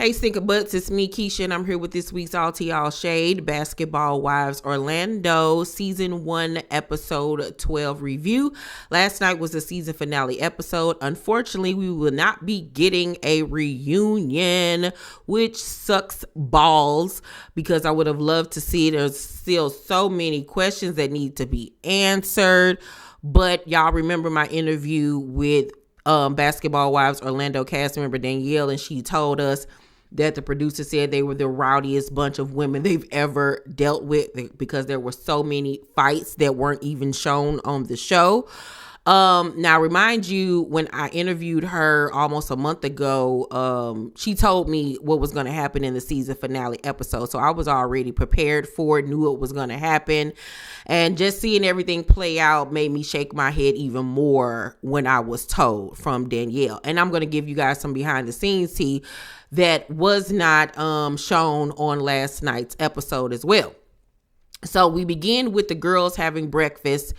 Hey, Stinker Butts, it's me, Keisha, and I'm here with this week's All Tea All Shade Basketball Wives Orlando Season 1, Episode 12 review. Last night was the season finale episode. Unfortunately, we will not be getting a reunion, which sucks balls because I would have loved to see it. There's still so many questions that need to be answered, but y'all remember my interview with Basketball Wives Orlando cast member Danielle, and she told us that the producer said they were the rowdiest bunch of women they've ever dealt with because there were so many fights that weren't even shown on the show. Now, remind you, when I interviewed her almost a month ago, she told me what was going to happen in the season finale episode. So I was already prepared for it, knew it was going to happen. And just seeing everything play out made me shake my head even more when I was told from Danielle. And I'm going to give you guys some behind the scenes tea that was not shown on last night's episode as well. So we begin with the girls having breakfast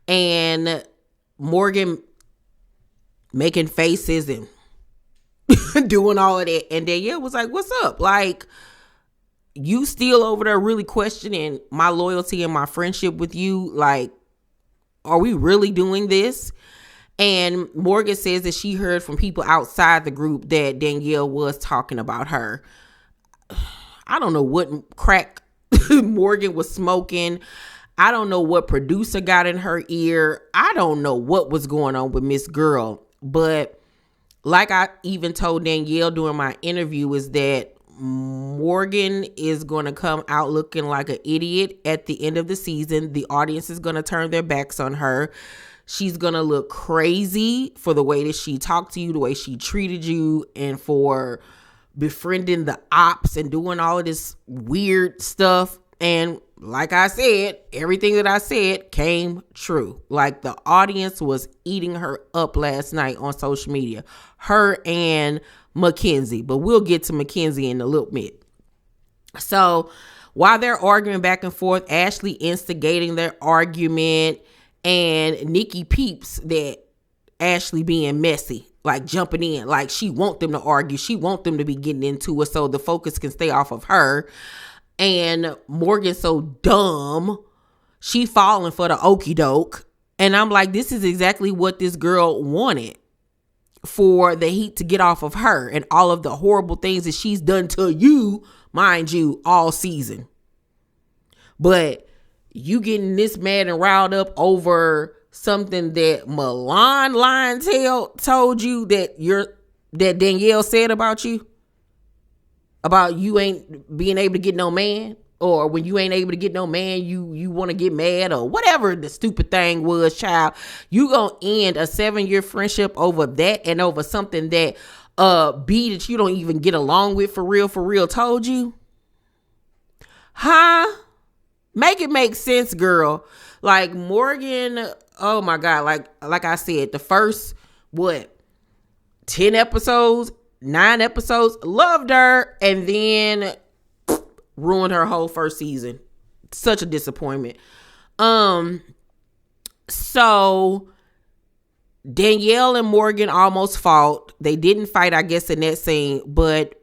and Morgan making faces and doing all of that. And Danielle was like, what's up? Like, you still over there really questioning my loyalty and my friendship with you? Like, are we really doing this? And Morgan says that she heard from people outside the group that Danielle was talking about her. I don't know what crack Morgan was smoking. I don't know what producer got in her ear. I don't know what was going on with Miss Girl. But like I even told Danielle during my interview, is that Morgan is going to come out looking like an idiot at the end of the season. The audience is going to turn their backs on her. She's going to look crazy for the way that she talked to you, the way she treated you, and for befriending the ops and doing all of this weird stuff. And like I said, everything that I said came true. Like, the audience was eating her up last night on social media. Her and Mackenzie. But we'll get to Mackenzie in a little bit. So while they're arguing back and forth, Ashley instigating their argument, and Nikki peeps that Ashley being messy, like jumping in, like she want them to argue. She want them to be getting into it so the focus can stay off of her. And Morgan's so dumb, she falling for the okie doke. And I'm like, this is exactly what this girl wanted, for the heat to get off of her and all of the horrible things that she's done to you, mind you, all season. But you getting this mad and riled up over something that Milan told you that Danielle said about you? About you ain't being able to get no man, or when you ain't able to get no man, you want to get mad, or whatever the stupid thing was, child. You gonna end a 7-year friendship over that, and over something that B that you don't even get along with for real told you? Huh? Make it make sense, girl. Like, Morgan, oh my God, like I said, the first 10 episodes, 9 episodes, loved her, and then ruined her whole first season. Such a disappointment. So Danielle and Morgan almost fought. They didn't fight, I guess, in that scene, but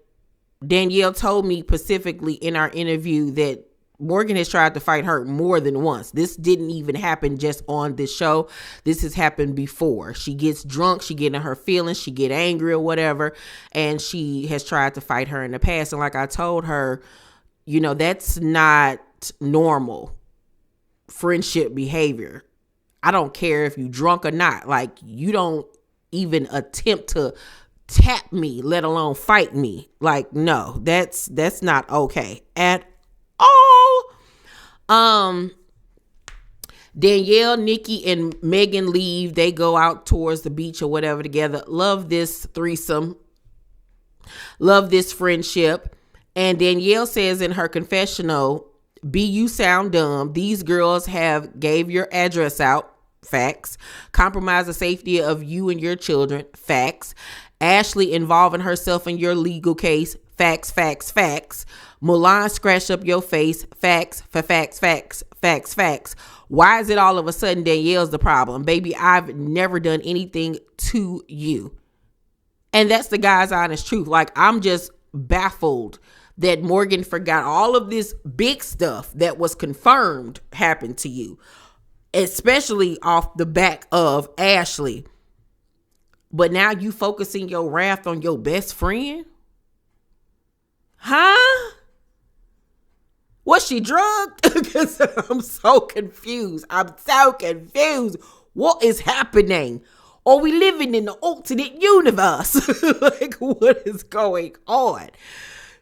Danielle told me specifically in our interview that Morgan has tried to fight her more than once. This didn't even happen just on this show. This has happened before. She gets drunk, she get in her feelings, she get angry or whatever, and she has tried to fight her in the past. And like I told her, you know, that's not normal friendship behavior. I don't care if you drunk or not. Like, you don't even attempt to tap me, let alone fight me. Like, no, that's not okay at all. Danielle, Nikki, and Mehgan leave. They go out towards the beach or whatever together. Love this threesome. Love this friendship. And Danielle says in her confessional, B, you sound dumb. These girls have gave your address out. Facts. Compromise the safety of you and your children. Facts. Ashley involving herself in your legal case. Facts, facts, facts. Mulan scratched up your face. Facts, facts, facts, facts, facts. Why is it all of a sudden Danielle's the problem? Baby, I've never done anything to you. And that's the guy's honest truth. Like, I'm just baffled that Morgan forgot all of this big stuff that was confirmed happened to you, especially off the back of Ashley. But now you focusing your wrath on your best friend? Huh? Was she drugged? Because I'm so confused. What is happening? Are we living in the alternate universe? Like, what is going on?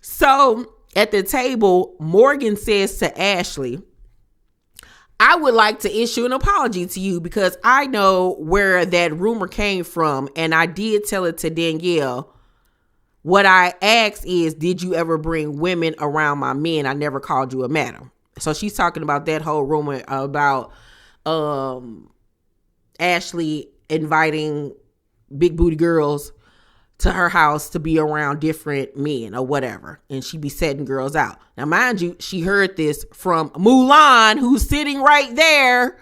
So at the table, Morgan says to Ashley, I would like to issue an apology to you because I know where that rumor came from, and I did tell it to Danielle. What I asked is, did you ever bring women around my men? I never called you a madam. So she's talking about that whole rumor about Ashley inviting big booty girls to her house to be around different men or whatever. And she be setting girls out. Now, mind you, she heard this from Mulan, who's sitting right there.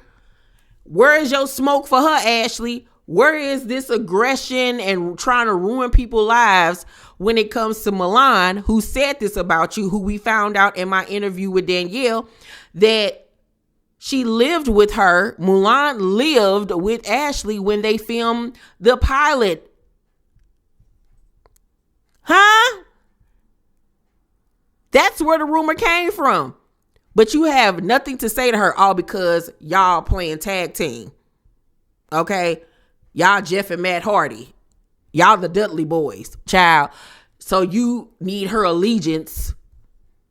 Where is your smoke for her, Ashley? Where is this aggression and trying to ruin people's lives when it comes to Mulan, who said this about you, who we found out in my interview with Danielle, that she lived with her. Mulan lived with Ashley when they filmed the pilot. Huh? That's where the rumor came from. But you have nothing to say to her, all because y'all playing tag team. Okay? Y'all Jeff and Matt Hardy. Y'all the Dudley boys, child. So you need her allegiance.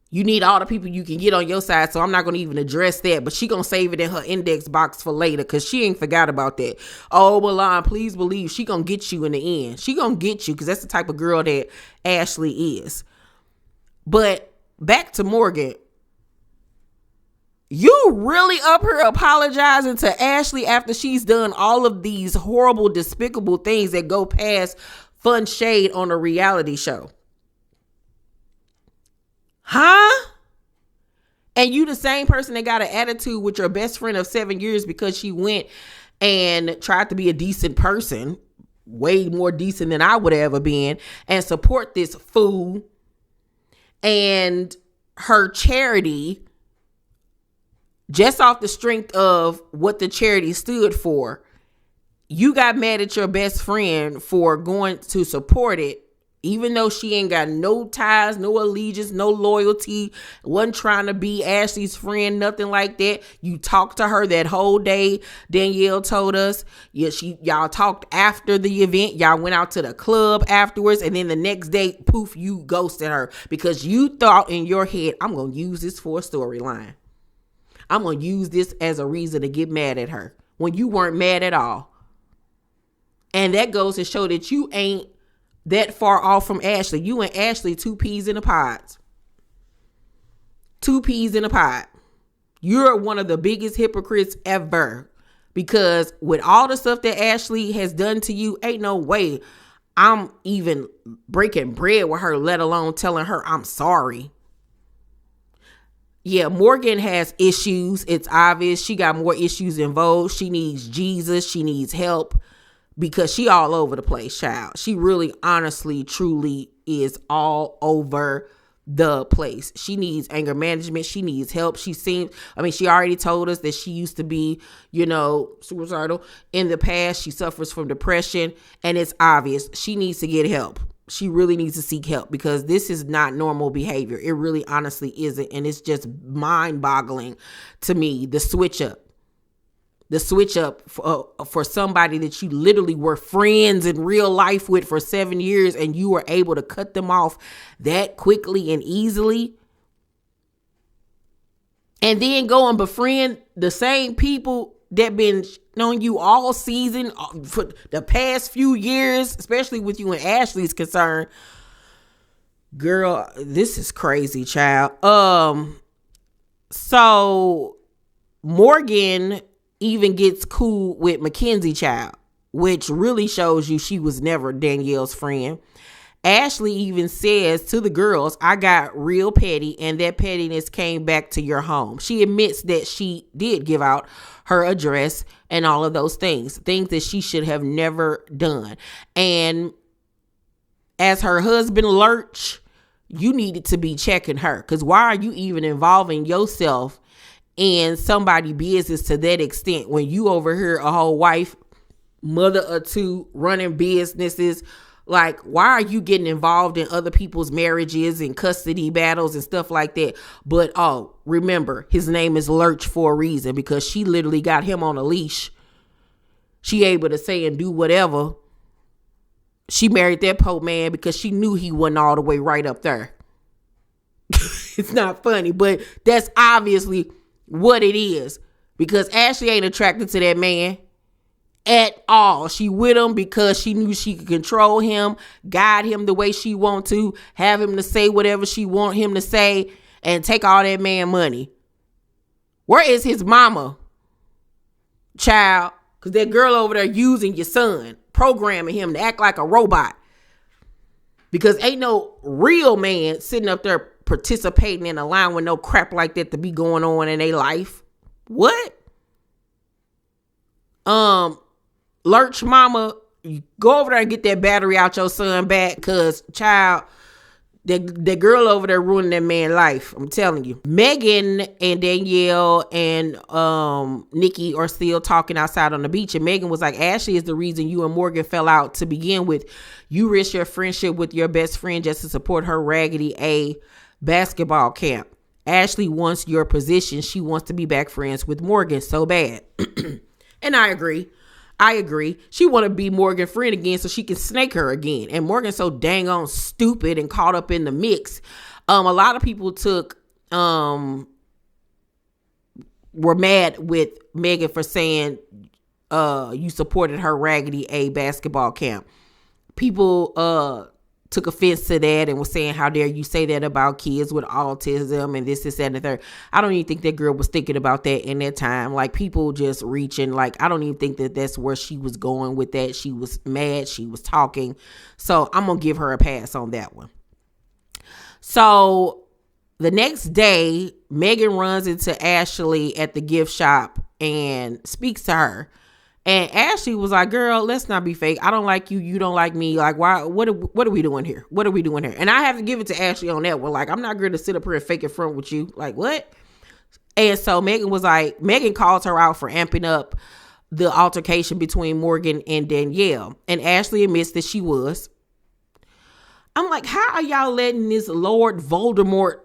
You need all the people you can get on your side. So I'm not going to even address that. But she going to save it in her index box for later, because she ain't forgot about that. Oh, Milan, please believe she going to get you in the end. She going to get you, because that's the type of girl that Ashley is. But back to Morgan. You really up here apologizing to Ashley after she's done all of these horrible, despicable things that go past fun shade on a reality show. Huh? And you the same person that got an attitude with your best friend of 7 years because she went and tried to be a decent person, way more decent than I would have ever been, and support this fool and her charity just off the strength of what the charity stood for. You got mad at your best friend for going to support it, even though she ain't got no ties, no allegiance, no loyalty, wasn't trying to be Ashley's friend, nothing like that. You talked to her that whole day. Danielle told us, y'all talked after the event. Y'all went out to the club afterwards, and then the next day, poof, you ghosted her because you thought in your head, I'm going to use this for a storyline. I'm going to use this as a reason to get mad at her when you weren't mad at all. And that goes to show that you ain't that far off from Ashley. You and Ashley, two peas in a pod. Two peas in a pod. You're one of the biggest hypocrites ever, because with all the stuff that Ashley has done to you, ain't no way I'm even breaking bread with her, let alone telling her I'm sorry. Yeah, Morgan has issues. It's obvious. She got more issues than Vogue. She needs Jesus. She needs help because she all over the place, child. She really, honestly, truly is all over the place. She needs anger management. She needs help. She already told us that she used to be, suicidal in the past. She suffers from depression, and it's obvious she needs to get help. She really needs to seek help, because this is not normal behavior. It really honestly isn't. And it's just mind boggling to me. The switch up for somebody that you literally were friends in real life with for 7 years, and you were able to cut them off that quickly and easily. And then go and befriend the same people that been knowing you all season for the past few years, especially with you and Ashley's concern. Girl, this is crazy, child. So Morgan even gets cool with Mackenzie, child, which really shows you she was never Danielle's friend. Ashley even says to the girls, I got real petty, and that pettiness came back to your home. She admits that she did give out her address and all of those things that she should have never done. And as her husband Lurch you needed to be checking her. Because why are you even involving yourself in somebody's business to that extent when you over here a whole wife, mother or two, running businesses? Like, why are you getting involved in other people's marriages and custody battles and stuff like that? But, remember, his name is Lurch for a reason, because she literally got him on a leash. She able to say and do whatever. She married that Pope man because she knew he wasn't all the way right up there. It's not funny, but that's obviously what it is, because Ashley ain't attracted to that man at all. She with him because she knew she could control him, guide him the way she want to, have him to say whatever she want him to say, and take all that man money. Where is his mama, child? Because that girl over there using your son, programming him to act like a robot. Because ain't no real man sitting up there participating in a line with no crap like that to be going on in their life. What? Lurch mama, you go over there and get that battery out your son back, because child, that girl over there ruining that man's life. I'm telling you. Mehgan and Danielle and Nikki are still talking outside on the beach, and Mehgan was like, Ashley is the reason you and Morgan fell out to begin with. You risked your friendship with your best friend just to support her raggedy A basketball camp. Ashley wants your position. She wants to be back friends with Morgan so bad. And I agree. She want to be Morgan's friend again so she can snake her again. And Morgan's so dang on stupid and caught up in the mix. A lot of people were mad with Mehgan for saying you supported her raggedy A basketball camp. People took offense to that and was saying, how dare you say that about kids with autism and this, that, and the third. I don't even think that girl was thinking about that in that time. Like, people just reaching. Like, I don't even think that that's where she was going with that. She was mad. She was talking. So I'm going to give her a pass on that one. So the next day, Mehgan runs into Ashley at the gift shop and speaks to her. And Ashley was like, girl, let's not be fake. I don't like you. You don't like me. Like, why? What are we doing here? What are we doing here? And I have to give it to Ashley on that one. Like, I'm not going to sit up here and fake it front with you. Like, what? And so Mehgan was like, Mehgan calls her out for amping up the altercation between Morgan and Danielle. And Ashley admits that she was. I'm like, how are y'all letting this Lord Voldemort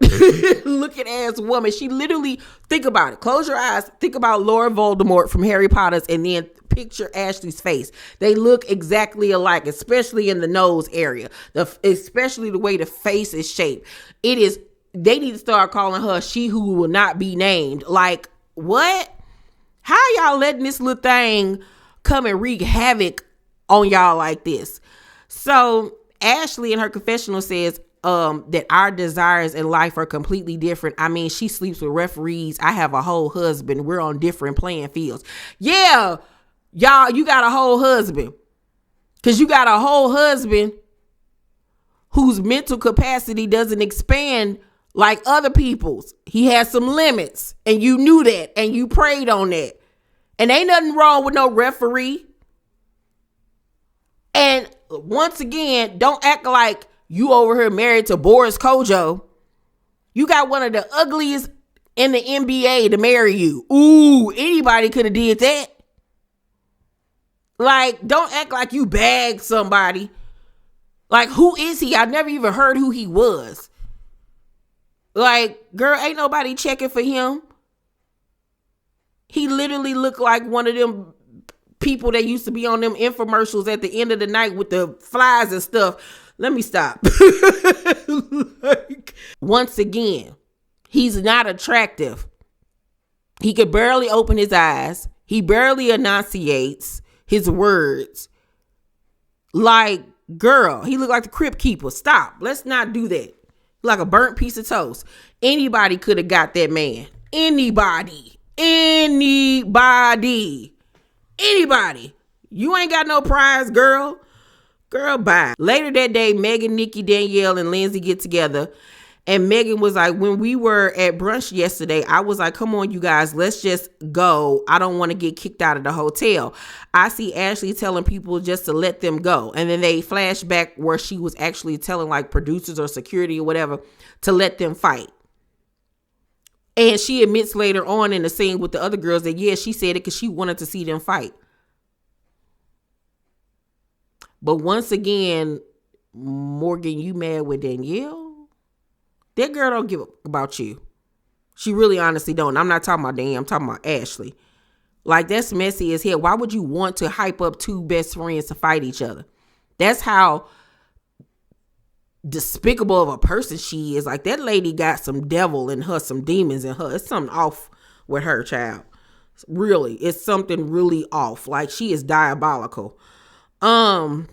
looking ass woman? She literally, think about it. Close your eyes. Think about Lord Voldemort from Harry Potter's and then picture Ashley's face. They look exactly alike, especially in the nose area, especially the way the face is shaped. They need to start calling her She Who Will Not Be Named. Like, what? How y'all letting this little thing come and wreak havoc on y'all like this? So Ashley in her confessional says that our desires in life are completely different. I mean, she sleeps with referees. I have a whole husband. We're on different playing fields. Yeah, y'all, you got a whole husband. Because you got a whole husband whose mental capacity doesn't expand like other people's. He has some limits. And you knew that. And you prayed on that. And ain't nothing wrong with no referee. And once again, don't act like you over here married to Boris Kojo. You got one of the ugliest in the NBA to marry you. Ooh, anybody could have did that. Like, don't act like you bagged somebody. Like, who is he? I never even heard who he was. Like, girl, ain't nobody checking for him. He literally looked like one of them people that used to be on them infomercials at the end of the night with the flies and stuff. Let me stop. Like, once again, he's not attractive. He could barely open his eyes. He barely enunciates his words. Like, girl, he looked like the crypt keeper. Stop. Let's not do that. Like a burnt piece of toast. Anybody could have got that man. Anybody. You ain't got no prize, girl. Girl, bye. Later that day, Mehgan, Nikki, Danielle, and Lindsay get together. And Mehgan was like, when we were at brunch yesterday, I was like, come on, you guys, let's just go. I don't want to get kicked out of the hotel. I see Ashley telling people just to let them go. And then they flash back where she was actually telling like producers or security or whatever to let them fight. And she admits later on in the scene with the other girls that, yeah, she said it because she wanted to see them fight. But once again, Morgan, you mad with Danielle? That girl don't give a about you. She really honestly don't. I'm not talking about Danielle. I'm talking about Ashley. Like, that's messy as hell. Why would you want to hype up two best friends to fight each other? That's how despicable of a person she is. Like, that lady got some devil in her, some demons in her. It's something off with her, child. Really, it's something really off. Like, she is diabolical. So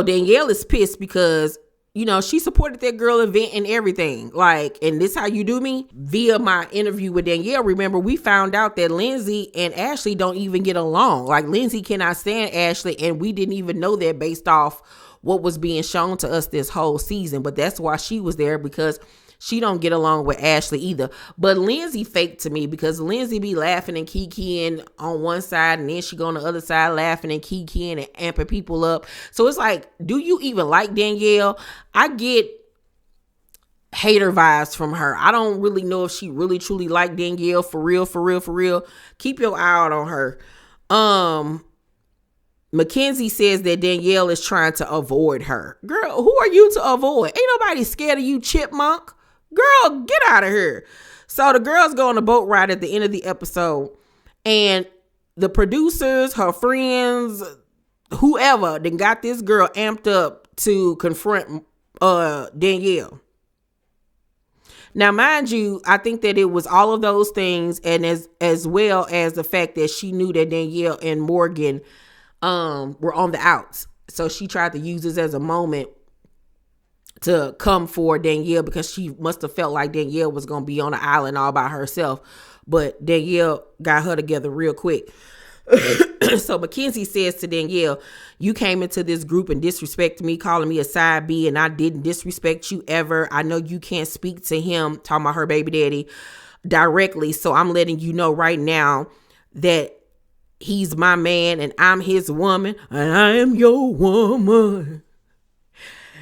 Danielle is pissed because, you know, she supported that girl event and everything. Like, and this how you do me? Via my interview with Danielle, remember, we found out that Lindsay and Ashley don't even get along. Like, Lindsay cannot stand Ashley, and we didn't even know that based off what was being shown to us this whole season. But that's why she was there, because she don't get along with Ashley either. But Lindsay faked to me, because Lindsay be laughing and kikiing on one side, and then she go on the other side laughing and kikiing and amping people up. So it's like, do you even like Danielle? I get hater vibes from her. I don't really know if she really truly like Danielle for real, for real, for real. Keep your eye out on her. Mackenzie says that Danielle is trying to avoid her. Girl, who are you to avoid? Ain't nobody scared of you, chipmunk. Girl, get out of here. So the girls go on a boat ride at the end of the episode, and the producers, her friends, whoever, then got this girl amped up to confront Danielle. Now, mind you, I think that it was all of those things, and as well as the fact that she knew that Danielle and Morgan were on the outs. So she tried to use this as a moment to come for Danielle, because she must have felt like Danielle was going to be on the island all by herself. But Danielle got her together real quick. So Mackenzie says to Danielle, you came into this group and disrespected me, calling me a side B, and I didn't disrespect you ever. I know you can't speak to him, talking about her baby daddy, directly. So I'm letting you know right now that he's my man and I'm his woman, and I am your woman.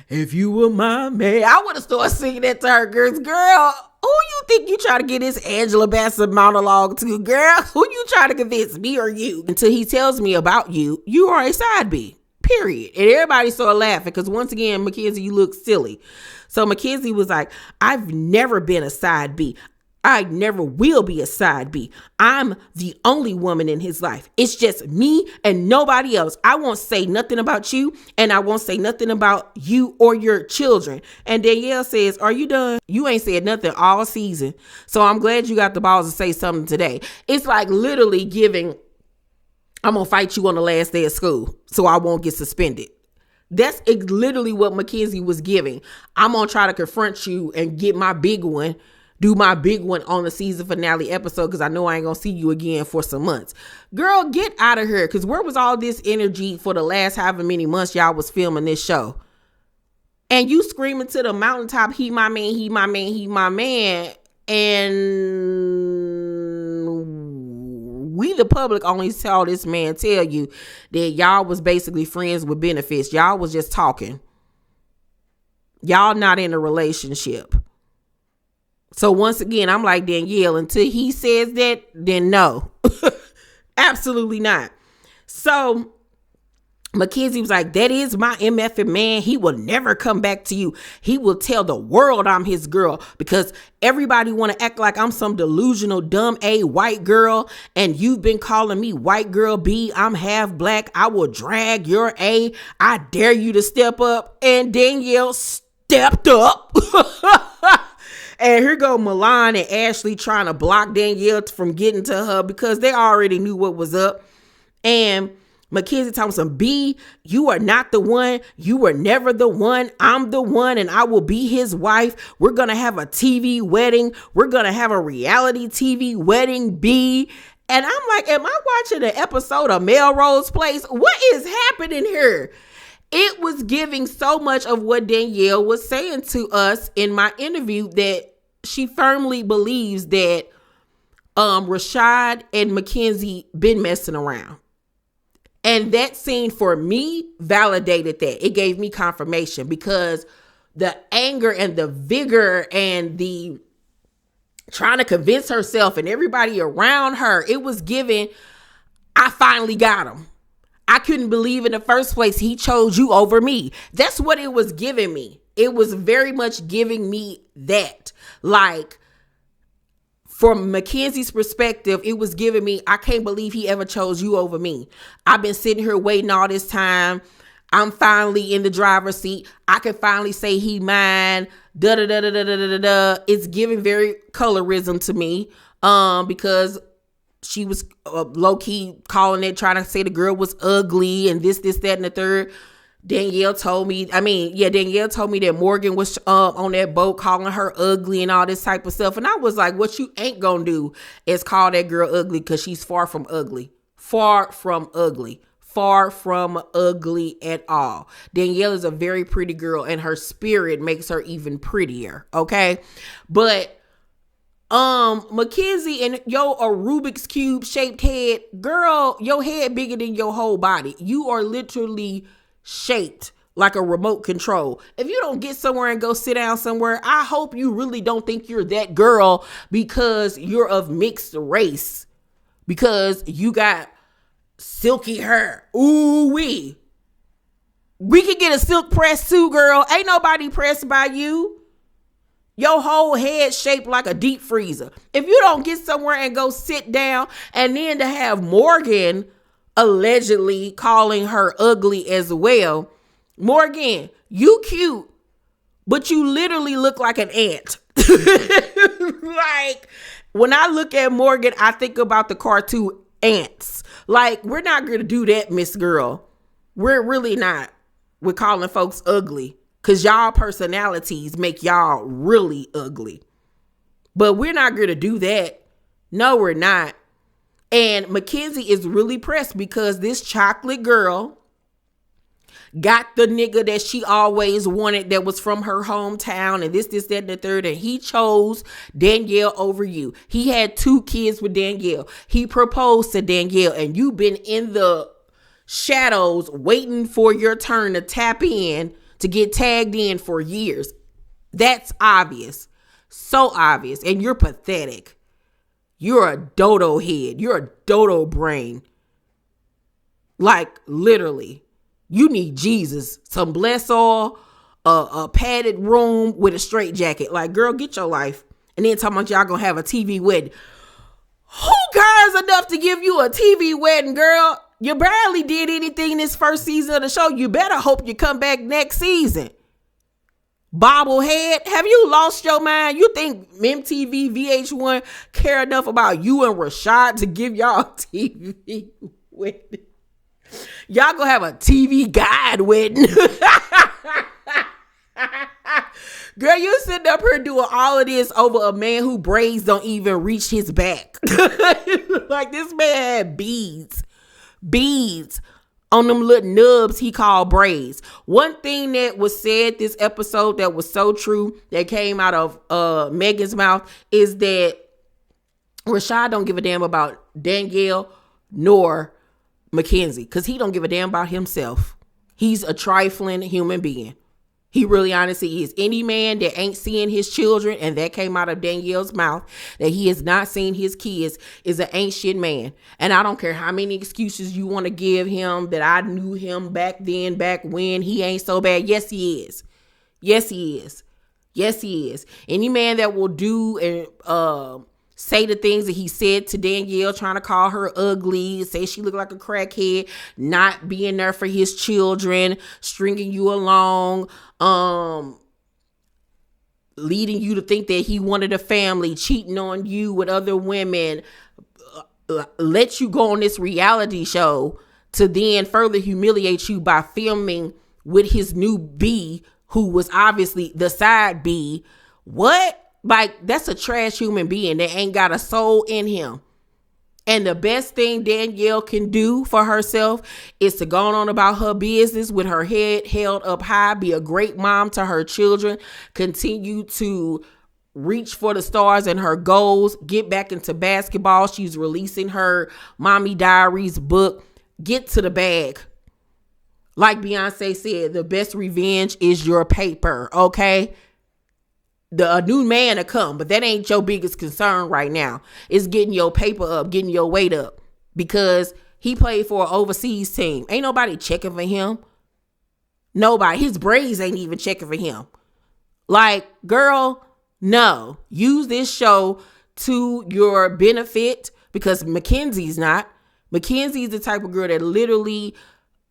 If you were my man. I would have started singing that to her, girls. Girl, who you think you try to get this Angela Bassett monologue to, girl? Who you try to convince, me or you? Until he tells me about you, you are a side B, period. And everybody started laughing, because once again, Mackenzie, you look silly. So Mackenzie was like, I've never been a side B. I never will be a side B. I'm the only woman in his life. It's just me and nobody else. I won't say nothing about you, and I won't say nothing about you or your children. And Danielle says, are you done? You ain't said nothing all season. So I'm glad you got the balls to say something today. It's like literally giving, I'm going to fight you on the last day of school so I won't get suspended. That's literally what Mackenzie was giving. I'm going to try to confront you and get my big one. Do my big one on the season finale episode, because I know I ain't gonna see you again for some months. Girl, get out of here, because where was all this energy for the last however many months y'all was filming this show? And you screaming to the mountaintop, he my man, he my man, he my man. And we, the public, only saw this man tell you that y'all was basically friends with benefits. Y'all was just talking. Y'all not in a relationship. So once again, I'm like, Danielle, until he says that, then no. Absolutely not. So Mackenzie was like, that is my MF man. He will never come back to you. He will tell the world I'm his girl, because everybody want to act like I'm some delusional, dumb A white girl. And you've been calling me white girl B. I'm half black. I will drag your A. I dare you to step up. And Danielle stepped up. And here go Milan and Ashley trying to block Danielle from getting to her, because they already knew what was up. And Mackenzie Thompson, B, you are not the one. You were never the one. I'm the one, and I will be his wife. We're going to have a TV wedding. We're going to have a reality TV wedding, B. And I'm like, am I watching an episode of Melrose Place? What is happening here? it was giving so much of what Danielle was saying to us in my interview, that she firmly believes that Rashad and Mackenzie been messing around. And that scene for me validated that. It gave me confirmation, because the anger and the vigor and the trying to convince herself and everybody around her, it was giving, I finally got him. I couldn't believe in the first place he chose you over me. That's what it was giving me. It was very much giving me that. Like, from Mackenzie's perspective, it was giving me, I can't believe he ever chose you over me. I've been sitting here waiting all this time. I'm finally in the driver's seat. I can finally say he mine. Da da da da da da da da. It's giving very colorism to me, because she was low key calling it, trying to say the girl was ugly and this, that, and the third. Danielle told me that Morgan was on that boat calling her ugly and all this type of stuff. And I was like, what you ain't gonna do is call that girl ugly, because she's far from ugly. Far from ugly at all. Danielle is a very pretty girl, and her spirit makes her even prettier. Okay. But Mackenzie and a Rubik's Cube shaped head, girl, your head bigger than your whole body. You are literally shaped like a remote control. If you don't get somewhere and go sit down somewhere, I hope you really don't think you're that girl because you're of mixed race, because you got silky hair. Ooh wee. We could get a silk press too, girl. Ain't nobody pressed by you. Your whole head shaped like a deep freezer. If you don't get somewhere and go sit down, and then to have Morgan allegedly calling her ugly as well. Morgan, you cute, but you literally look like an ant. Like, when I look at Morgan, I think about the cartoon Ants. Like, we're not going to do that, Miss Girl. We're really not. We're calling folks ugly, because y'all personalities make y'all really ugly. But we're not going to do that. No, we're not. And Mackenzie is really pressed because this chocolate girl got the nigga that she always wanted, that was from her hometown, and this, that, and the third, and he chose Danielle over you. He had 2 kids with Danielle. He proposed to Danielle, and you've been in the shadows waiting for your turn to tap in, to get tagged in for years. That's obvious. So obvious. And you're pathetic. You're a dodo head. You're a dodo brain. Like, literally. You need Jesus. Some bless oil, a padded room with a straight jacket. Like, girl, get your life. And then talking about y'all gonna have a TV wedding. Who cares enough to give you a TV wedding, girl? You barely did anything this first season of the show. You better hope you come back next season. Bobblehead, have you lost your mind? You think MTV, VH1 care enough about you and Rashad to give y'all a TV wedding? Y'all gonna have a TV guide wedding. Girl, you sitting up here doing all of this over a man who braids don't even reach his back. Like, this man had beads on them little nubs he called braids. One thing that was said this episode that was so true, that came out of Mehgan's mouth, is that Rashad don't give a damn about Danielle nor Mackenzie, because he don't give a damn about himself. He's a trifling human being. He really honestly is. Any man that ain't seeing his children, and that came out of Danielle's mouth, that he has not seen his kids, is an ain't shit man. And I don't care how many excuses you want to give him, that I knew him back then, back when, he ain't so bad. Yes, he is. Yes, he is. Yes, he is. Any man that will do and say the things that he said to Danielle, trying to call her ugly, say she looked like a crackhead, not being there for his children, stringing you along, leading you to think that he wanted a family, cheating on you with other women, let you go on this reality show to then further humiliate you by filming with his new B, who was obviously the side B. What? Like, that's a trash human being that ain't got a soul in him. And the best thing Danielle can do for herself is to go on about her business with her head held up high, be a great mom to her children, continue to reach for the stars and her goals, get back into basketball. She's releasing her Mommy Diaries book. Get to the bag. Like Beyonce said, the best revenge is your paper, okay? A new man to come, but that ain't your biggest concern right now. It's getting your paper up, getting your weight up, because he played for an overseas team. Ain't nobody checking for him. Nobody. His braids ain't even checking for him. Like, girl, no. Use this show to your benefit, because Mackenzie's not. Mackenzie's the type of girl that literally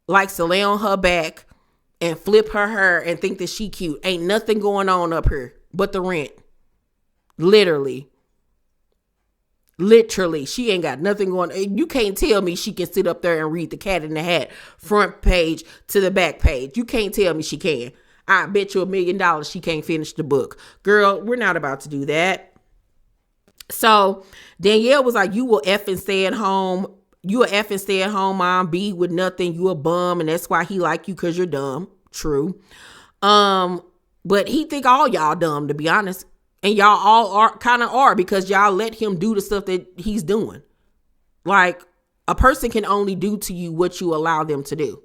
likes to lay on her back and flip her hair and think that she cute. Ain't nothing going on up here but the rent. Literally, she ain't got nothing going on. You can't tell me she can sit up there and read the Cat in the Hat front page to the back page. You can't tell me she can. I bet you $1 million she can't finish the book. Girl, we're not about to do that. So Danielle was like, you will effing stay at home. You a effing stay at home mom, be with nothing. You a bum, and that's why he like you, because you're dumb. True. But he think all y'all dumb, to be honest. And y'all all are, because y'all let him do the stuff that he's doing. Like, a person can only do to you what you allow them to do.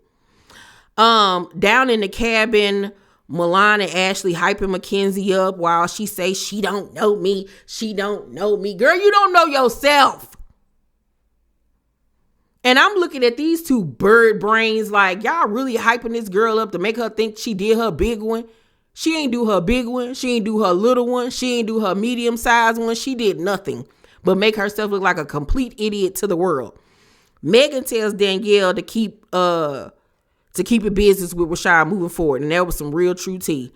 Down in the cabin, Milan and Ashley hyping Mackenzie up while she say she don't know me. She don't know me. Girl, you don't know yourself. And I'm looking at these two bird brains like, y'all really hyping this girl up to make her think she did her big one. She ain't do her big one. She ain't do her little one. She ain't do her medium-sized one. She did nothing but make herself look like a complete idiot to the world. Mehgan tells Danielle to keep it business with Rashad moving forward. And that was some real true tea,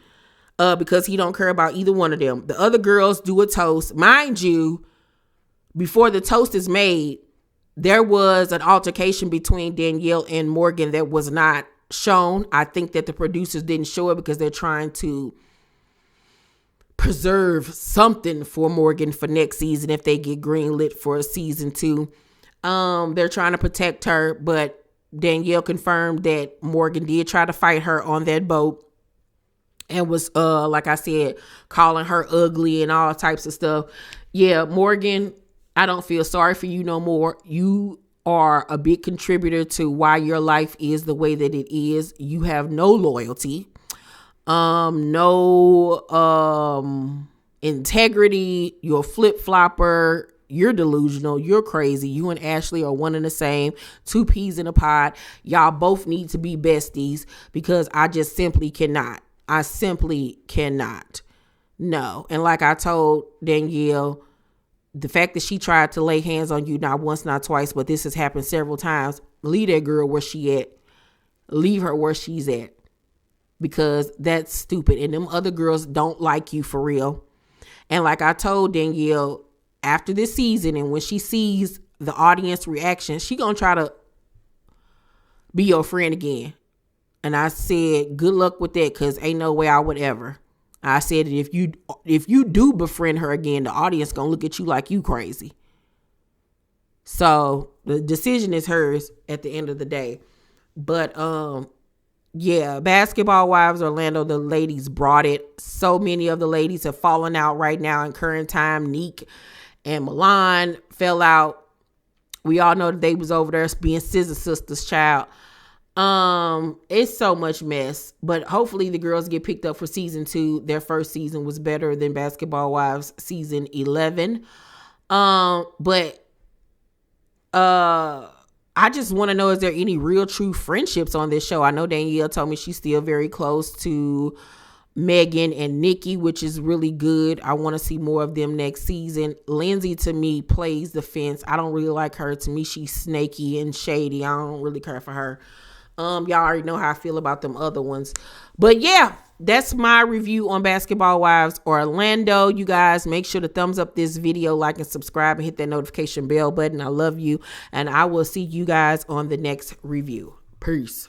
because he don't care about either one of them. The other girls do a toast. Mind you, before the toast is made, there was an altercation between Danielle and Morgan that was not shown. I think that the producers didn't show it because they're trying to preserve something for Morgan for next season if they get greenlit for season 2. They're trying to protect her, but Danielle confirmed that Morgan did try to fight her on that boat and was, like I said, calling her ugly and all types of stuff. Yeah, Morgan, I don't feel sorry for you no more. You are a big contributor to why your life is the way that it is. You have no loyalty, no integrity. You're a flip-flopper. You're delusional. You're crazy. You and Ashley are one and the same. 2 peas in a pod. Y'all both need to be besties, because I just simply cannot. I simply cannot. No. And like I told Danielle, the fact that she tried to lay hands on you not once, not twice, but this has happened several times, leave that girl where she at. Leave her where she's at, because that's stupid. And them other girls don't like you for real. And like I told Danielle, after this season, and when she sees the audience reaction, she gonna try to be your friend again. And I said, good luck with that, because ain't no way I would ever. I said, if you do befriend her again, the audience gonna look at you like you crazy. So the decision is hers at the end of the day. But yeah, Basketball Wives Orlando, the ladies brought it. So many of the ladies have fallen out right now in current time. Neek and Milan fell out. We all know that they was over there being Scissor Sisters, child. It's so much mess, but hopefully the girls get picked up for season 2. Their first season was better than Basketball Wives season 11. But I just want to know, is there any real true friendships on this show? I know Danielle told me she's still very close to Mehgan and Nikki, which is really good. I want to see more of them next season. Lindsay, to me, plays the fence. I don't really like her. To me, she's snaky and shady. I don't really care for her. Y'all already know how I feel about them other ones. But yeah, that's my review on Basketball Wives Orlando. You guys, make sure to thumbs up this video, like and subscribe, and hit that notification bell button. I love you, and I will see you guys on the next review. Peace.